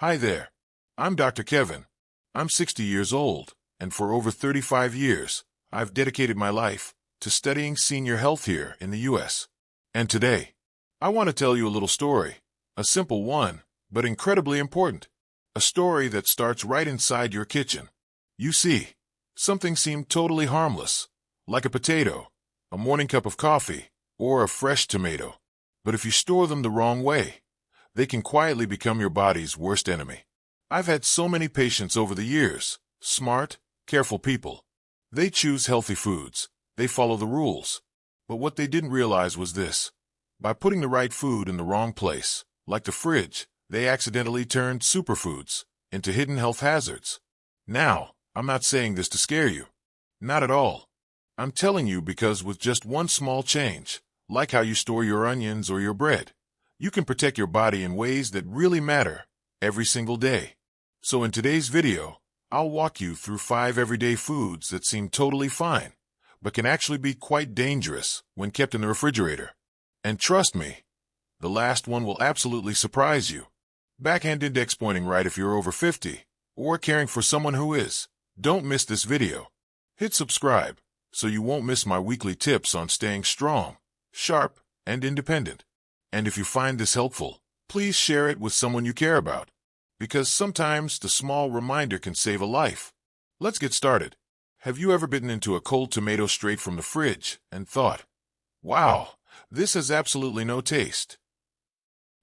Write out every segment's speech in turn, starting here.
Hi there. I'm Dr. Kevin. I'm 60 years old, and for over 35 years, I've dedicated my life to studying senior health here in the U.S. And today, I want to tell you a little story, a simple one, but incredibly important. A story that starts right inside your kitchen. You see, something seemed totally harmless, like a potato, a morning cup of coffee, or a fresh tomato. But if you store them the wrong way, they can quietly become your body's worst enemy. I've had so many patients over the years, smart, careful people. They choose healthy foods, they follow the rules. But what they didn't realize was this. By putting the right food in the wrong place, like the fridge, they accidentally turned superfoods into hidden health hazards. Now, I'm not saying this to scare you. Not at all. I'm telling you because with just one small change, like how you store your onions or your bread, you can protect your body in ways that really matter every single day. So in today's video, I'll walk you through 5 everyday foods that seem totally fine, but can actually be quite dangerous when kept in the refrigerator. And trust me, the last one will absolutely surprise you. Backhand index pointing right if you're over 50, or caring for someone who is. Don't miss this video. Hit subscribe, so you won't miss my weekly tips on staying strong, sharp, and independent. And if you find this helpful, please share it with someone you care about, because sometimes the small reminder can save a life. Let's get started. Have you ever bitten into a cold tomato straight from the fridge and thought, wow, this has absolutely no taste?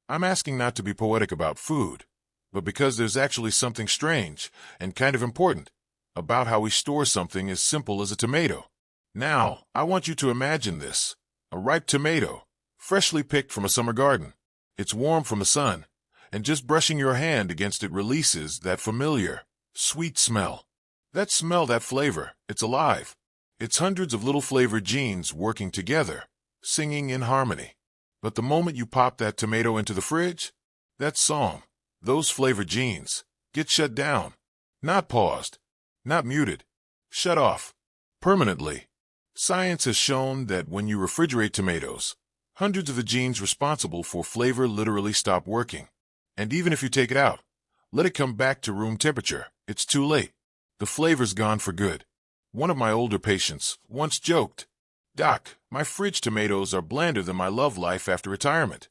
I'm asking not to be poetic about food, but because there's actually something strange and kind of important about how we store something as simple as a tomato. Now, I want you to imagine this. A ripe tomato, freshly picked from a summer garden. It's warm from the sun, and just brushing your hand against it releases that familiar, sweet smell. That smell, that flavor, it's alive. It's hundreds of little flavor genes working together, singing in harmony. But the moment you pop that tomato into the fridge, that song, those flavor genes, get shut down. Not paused, not muted, shut off, permanently. Science has shown that when you refrigerate tomatoes, hundreds of the genes responsible for flavor literally stop working. And even if you take it out, let it come back to room temperature, it's too late. The flavor's gone for good. One of my older patients once joked, "Doc, my fridge tomatoes are blander than my love life after retirement."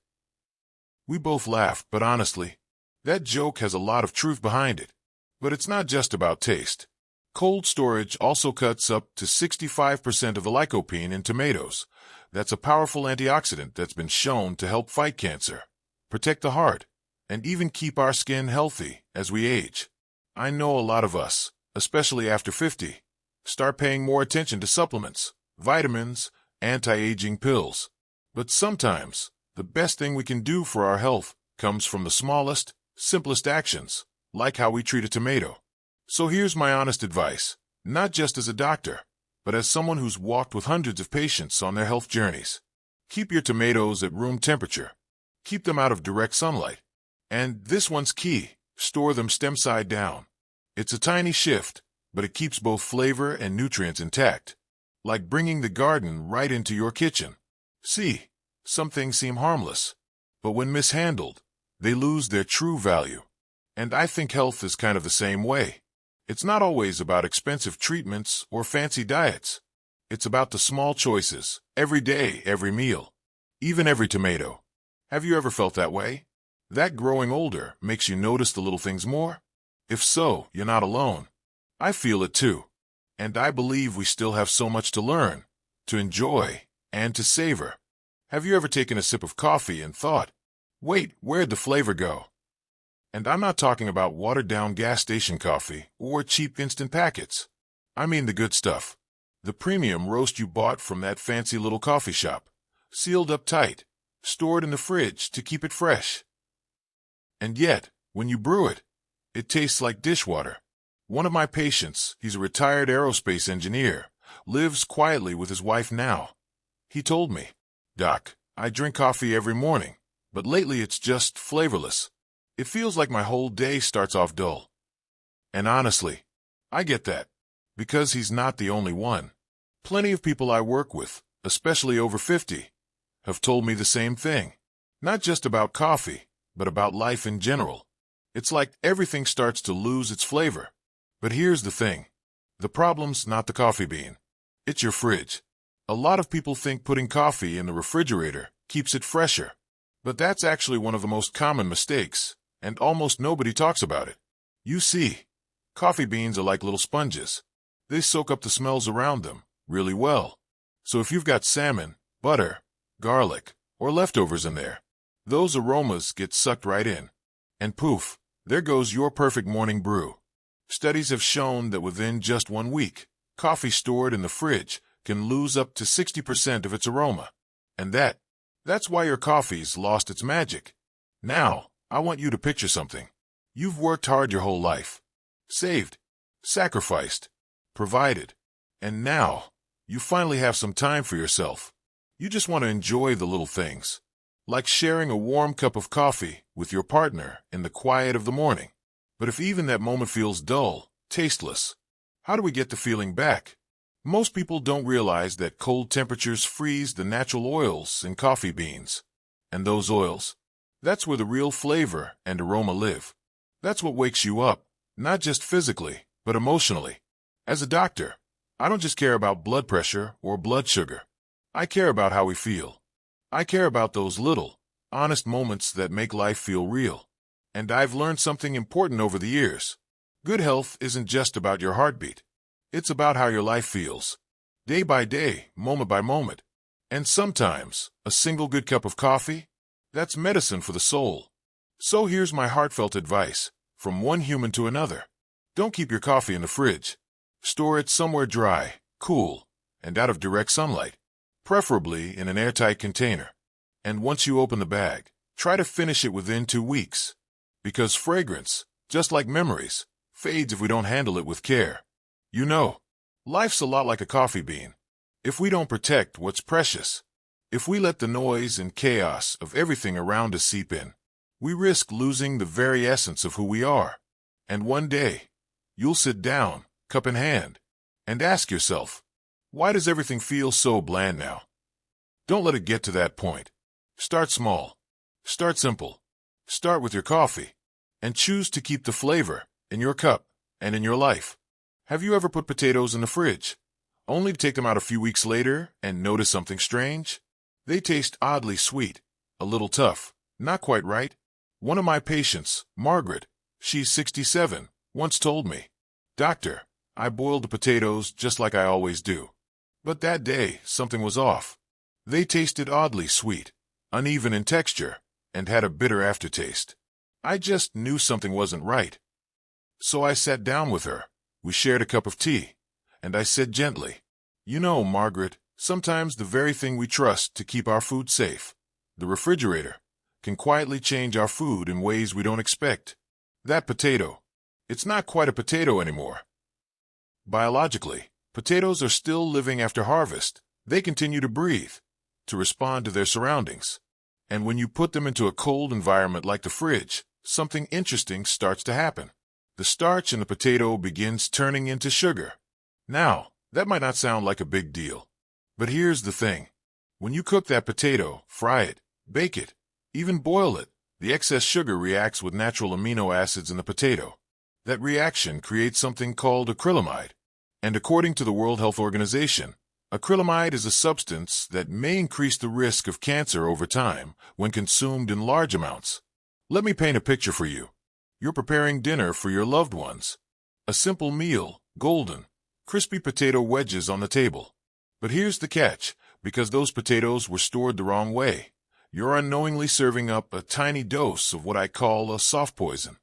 We both laughed, but honestly, that joke has a lot of truth behind it. But it's not just about taste. Cold storage also cuts up to 65% of the lycopene in tomatoes. That's a powerful antioxidant that's been shown to help fight cancer, protect the heart, and even keep our skin healthy as we age. I know a lot of us, especially after 50, start paying more attention to supplements, vitamins, anti-aging pills. But sometimes, the best thing we can do for our health comes from the smallest, simplest actions, like how we treat a tomato. So here's my honest advice, not just as a doctor, but as someone who's walked with hundreds of patients on their health journeys. Keep your tomatoes at room temperature. Keep them out of direct sunlight. And this one's key, store them stem side down. It's a tiny shift, but it keeps both flavor and nutrients intact. Like bringing the garden right into your kitchen. See, some things seem harmless, but when mishandled, they lose their true value. And I think health is kind of the same way. It's not always about expensive treatments or fancy diets. It's about the small choices, every day, every meal, even every tomato. Have you ever felt that way? That growing older makes you notice the little things more? If so, you're not alone. I feel it too. And I believe we still have so much to learn, to enjoy, and to savor. Have you ever taken a sip of coffee and thought, wait, where'd the flavor go? And I'm not talking about watered-down gas station coffee or cheap instant packets. I mean the good stuff. The premium roast you bought from that fancy little coffee shop, sealed up tight, stored in the fridge to keep it fresh. And yet, when you brew it, it tastes like dishwater. One of my patients, he's a retired aerospace engineer, lives quietly with his wife now. He told me, "Doc, I drink coffee every morning, but lately it's just flavorless. It feels like my whole day starts off dull." And honestly, I get that, because he's not the only one. Plenty of people I work with, especially over 50, have told me the same thing. Not just about coffee, but about life in general. It's like everything starts to lose its flavor. But here's the thing. The problem's not the coffee bean. It's your fridge. A lot of people think putting coffee in the refrigerator keeps it fresher. But that's actually one of the most common mistakes, and almost nobody talks about it. You see, coffee beans are like little sponges. They soak up the smells around them really well. So if you've got salmon, butter, garlic, or leftovers in there, those aromas get sucked right in. And poof, there goes your perfect morning brew. Studies have shown that within just 1 week, coffee stored in the fridge can lose up to 60% of its aroma. And that's why your coffee's lost its magic. Now, I want you to picture something. You've worked hard your whole life. Saved, sacrificed, provided, and now you finally have some time for yourself. You just want to enjoy the little things, like sharing a warm cup of coffee with your partner in the quiet of the morning. But if even that moment feels dull, tasteless, how do we get the feeling back? Most people don't realize that cold temperatures freeze the natural oils in coffee beans. And those oils, that's where the real flavor and aroma live. That's what wakes you up, not just physically, but emotionally. As a doctor, I don't just care about blood pressure or blood sugar. I care about how we feel. I care about those little, honest moments that make life feel real. And I've learned something important over the years. Good health isn't just about your heartbeat. It's about how your life feels, day by day, moment by moment. And sometimes, a single good cup of coffee, that's medicine for the soul. So here's my heartfelt advice, from one human to another. Don't keep your coffee in the fridge. Store it somewhere dry, cool, and out of direct sunlight, preferably in an airtight container. And once you open the bag, try to finish it within 2 weeks. Because fragrance, just like memories, fades if we don't handle it with care. You know, life's a lot like a coffee bean. If we don't protect what's precious, if we let the noise and chaos of everything around us seep in, we risk losing the very essence of who we are. And one day, you'll sit down, cup in hand, and ask yourself, why does everything feel so bland now? Don't let it get to that point. Start small. Start simple. Start with your coffee, and choose to keep the flavor in your cup and in your life. Have you ever put potatoes in the fridge, only to take them out a few weeks later and notice something strange? They taste oddly sweet, a little tough, not quite right. One of my patients, Margaret, she's 67, once told me, "Doctor, I boiled the potatoes just like I always do. But that day, something was off. They tasted oddly sweet, uneven in texture, and had a bitter aftertaste. I just knew something wasn't right." So I sat down with her. We shared a cup of tea, and I said gently, "You know, Margaret, sometimes the very thing we trust to keep our food safe, the refrigerator, can quietly change our food in ways we don't expect. That potato, it's not quite a potato anymore." Biologically, potatoes are still living after harvest. They continue to breathe, to respond to their surroundings. And when you put them into a cold environment like the fridge, something interesting starts to happen. The starch in the potato begins turning into sugar. Now, that might not sound like a big deal. But here's the thing. When you cook that potato, fry it, bake it, even boil it, the excess sugar reacts with natural amino acids in the potato. That reaction creates something called acrylamide. And according to the World Health Organization, acrylamide is a substance that may increase the risk of cancer over time when consumed in large amounts. Let me paint a picture for you. You're preparing dinner for your loved ones. A simple meal, golden, crispy potato wedges on the table. But here's the catch, because those potatoes were stored the wrong way, you're unknowingly serving up a tiny dose of what I call a soft poison.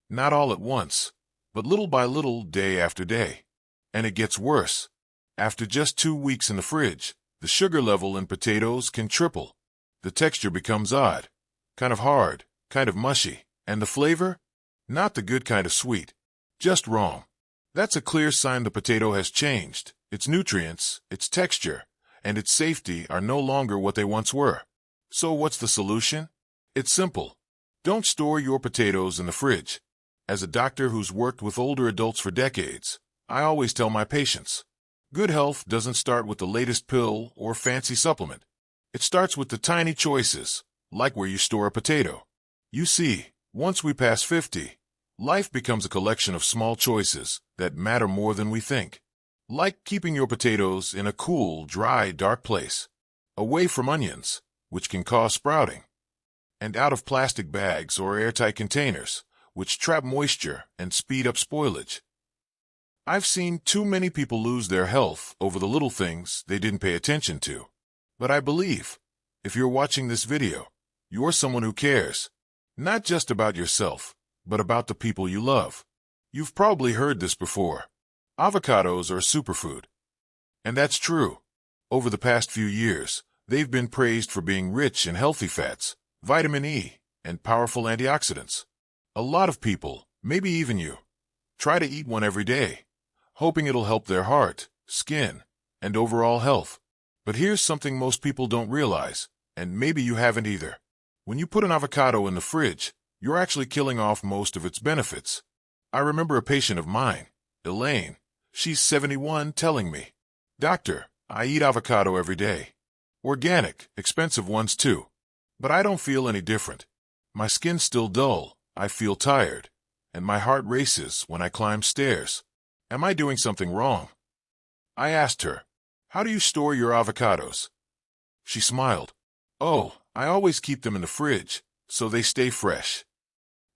Not all at once, but little by little, day after day. And it gets worse. After just 2 weeks in the fridge, the sugar level in potatoes can triple. The texture becomes odd, kind of hard, kind of mushy, and the flavor? Not the good kind of sweet, just wrong. That's a clear sign the potato has changed. Its nutrients, its texture, and its safety are no longer what they once were. So what's the solution? It's simple. Don't store your potatoes in the fridge. As a doctor who's worked with older adults for decades, I always tell my patients, good health doesn't start with the latest pill or fancy supplement. It starts with the tiny choices, like where you store a potato. You see, Once we pass 50, life becomes a collection of small choices that matter more than we think. Like keeping your potatoes in a cool, dry, dark place, away from onions, which can cause sprouting, and out of plastic bags or airtight containers, which trap moisture and speed up spoilage. I've seen too many people lose their health over the little things they didn't pay attention to. But I believe, if you're watching this video, you're someone who cares, not just about yourself, but about the people you love. You've probably heard this before. Avocados are a superfood. And that's true. Over the past few years, they've been praised for being rich in healthy fats, vitamin E, and powerful antioxidants. A lot of people, maybe even you, try to eat one every day, hoping it'll help their heart, skin, and overall health. But here's something most people don't realize, and maybe you haven't either. When you put an avocado in the fridge, you're actually killing off most of its benefits. I remember a patient of mine, Elaine, she's 71, telling me, "Doctor, I eat avocado every day. Organic, expensive ones too. But I don't feel any different. My skin's still dull, I feel tired, and my heart races when I climb stairs. Am I doing something wrong?" I asked her, "How do you store your avocados?" She smiled. "Oh, I always keep them in the fridge, so they stay fresh."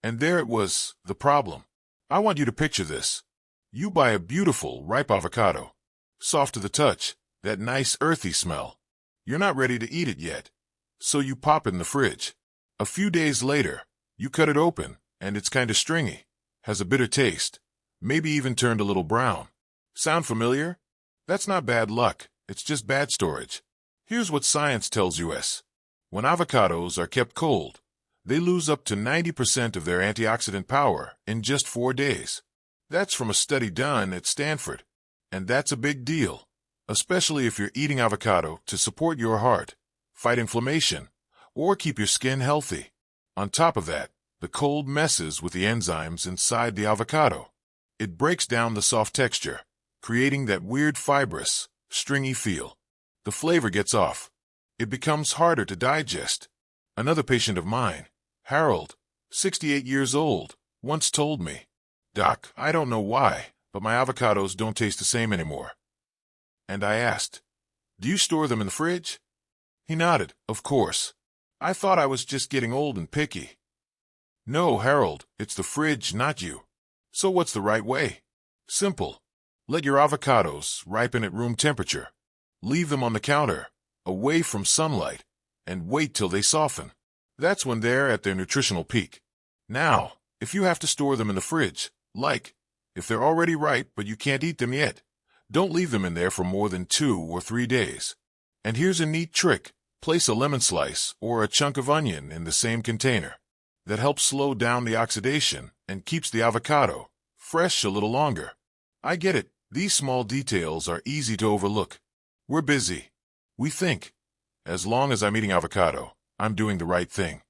And there it was, the problem. I want you to picture this. You buy a beautiful, ripe avocado. Soft to the touch, that nice earthy smell. You're not ready to eat it yet, so you pop it in the fridge. A few days later, you cut it open, and it's kind of stringy, has a bitter taste, maybe even turned a little brown. Sound familiar? That's not bad luck, it's just bad storage. Here's what science tells us. When avocados are kept cold, they lose up to 90% of their antioxidant power in just 4 days. That's from a study done at Stanford. And that's a big deal, especially if you're eating avocado to support your heart, fight inflammation, or keep your skin healthy. On top of that, the cold messes with the enzymes inside the avocado. It breaks down the soft texture, creating that weird fibrous, stringy feel. The flavor gets off. It becomes harder to digest. Another patient of mine, Harold, 68 years old, once told me, "Doc, I don't know why, but my avocados don't taste the same anymore." And I asked, "Do you store them in the fridge?" He nodded, "Of course. I thought I was just getting old and picky." "No, Harold, it's the fridge, not you. So what's the right way? Simple. Let your avocados ripen at room temperature. Leave them on the counter, away from sunlight, and wait till they soften. That's when they're at their nutritional peak. Now, if you have to store them in the fridge, like, if they're already ripe but you can't eat them yet, don't leave them in there for more than 2 or 3 days. And here's a neat trick. Place a lemon slice or a chunk of onion in the same container. That helps slow down the oxidation and keeps the avocado fresh a little longer. I get it. These small details are easy to overlook. We're busy. We think, as long as I'm eating avocado, I'm doing the right thing.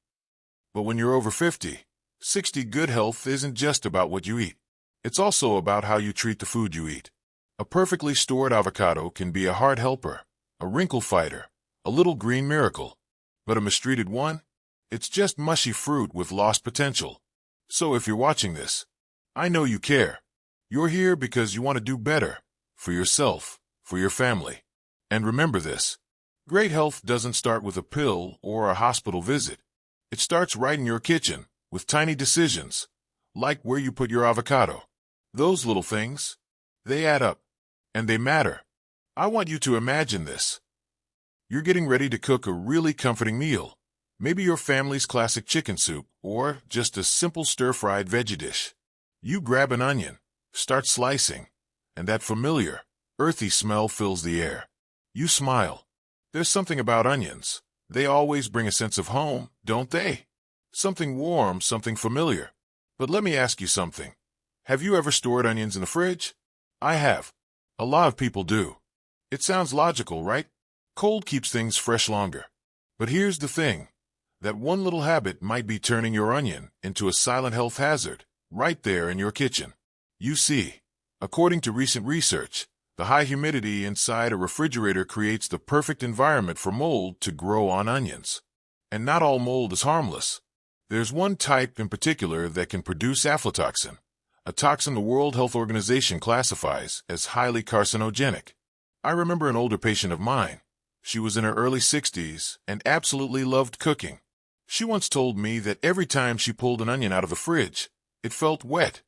But when you're over 50, 60, good health isn't just about what you eat. It's also about how you treat the food you eat. A perfectly stored avocado can be a heart helper, a wrinkle fighter, a little green miracle. But a mistreated one? It's just mushy fruit with lost potential. So if you're watching this, I know you care. You're here because you want to do better, for yourself, for your family. And remember this, great health doesn't start with a pill or a hospital visit. It starts right in your kitchen, with tiny decisions, like where you put your avocado. Those little things, they add up, and they matter. I want you to imagine this. You're getting ready to cook a really comforting meal, maybe your family's classic chicken soup, or just a simple stir-fried veggie dish. You grab an onion, start slicing, and that familiar, earthy smell fills the air. You smile. There's something about onions. They always bring a sense of home, don't they? Something warm, something familiar. But let me ask you something. Have you ever stored onions in the fridge? I have. A lot of people do. It sounds logical, right? Cold keeps things fresh longer. But here's the thing. That one little habit might be turning your onion into a silent health hazard, right there in your kitchen. You see, according to recent research, the high humidity inside a refrigerator creates the perfect environment for mold to grow on onions. And not all mold is harmless. There's one type in particular that can produce aflatoxin, a toxin the World Health Organization classifies as highly carcinogenic. I remember an older patient of mine. She was in her early 60s and absolutely loved cooking. She once told me that every time she pulled an onion out of the fridge, it felt wet,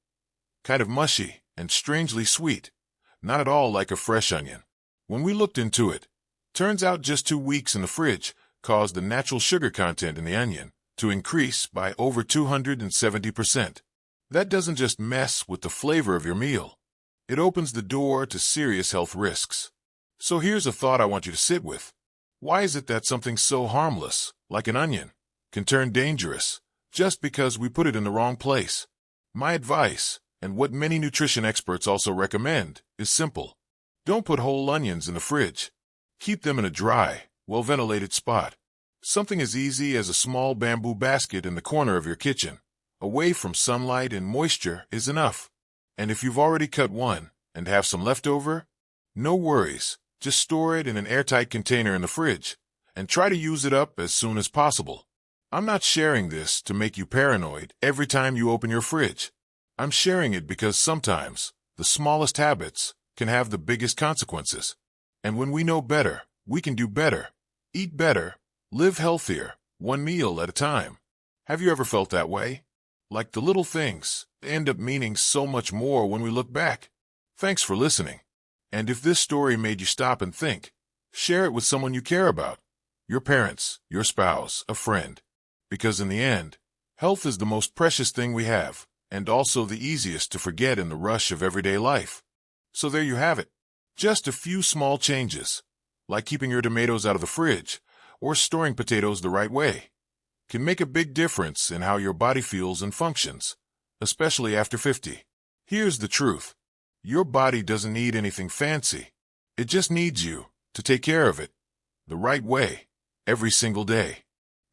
kind of mushy, and strangely sweet, not at all like a fresh onion. When we looked into it, turns out just 2 weeks in the fridge caused the natural sugar content in the onion to increase by over 270%. That doesn't just mess with the flavor of your meal. It opens the door to serious health risks. So here's a thought I want you to sit with. Why is it that something so harmless, like an onion, can turn dangerous just because we put it in the wrong place? My advice, and what many nutrition experts also recommend, is simple. Don't put whole onions in the fridge. Keep them in a dry, well-ventilated spot. Something as easy as a small bamboo basket in the corner of your kitchen, away from sunlight and moisture, is enough. And if you've already cut one and have some left over, no worries. Just store it in an airtight container in the fridge and try to use it up as soon as possible. I'm not sharing this to make you paranoid every time you open your fridge. I'm sharing it because sometimes the smallest habits can have the biggest consequences. And when we know better, we can do better, eat better, live healthier, one meal at a time. Have you ever felt that way? Like the little things end up meaning so much more when we look back. Thanks for listening. And if this story made you stop and think, share it with someone you care about, your parents, your spouse, a friend. Because in the end, health is the most precious thing we have, and also the easiest to forget in the rush of everyday life. So there you have it. Just a few small changes, like keeping your tomatoes out of the fridge or storing potatoes the right way, can make a big difference in how your body feels and functions, especially after 50. Here's the truth. Your body doesn't need anything fancy. It just needs you to take care of it the right way, every single day.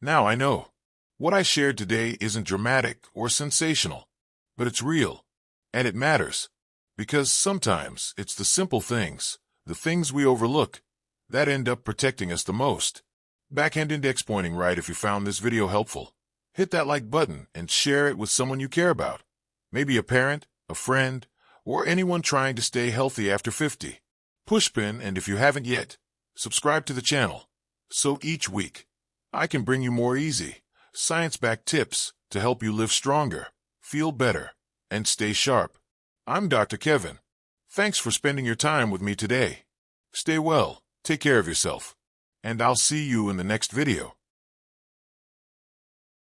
Now I know what I shared today isn't dramatic or sensational, but it's real, and it matters, because sometimes it's the simple things, the things we overlook, that end up protecting us the most. Backhand index pointing right if you found this video helpful. Hit that like button and share it with someone you care about. Maybe a parent, a friend, or anyone trying to stay healthy after 50. Pushpin, and if you haven't yet, subscribe to the channel, so each week I can bring you more easy, science-backed tips to help you live stronger, feel better, and stay sharp. I'm Dr. Kevin. Thanks for spending your time with me today. Stay well, take care of yourself, and I'll see you in the next video.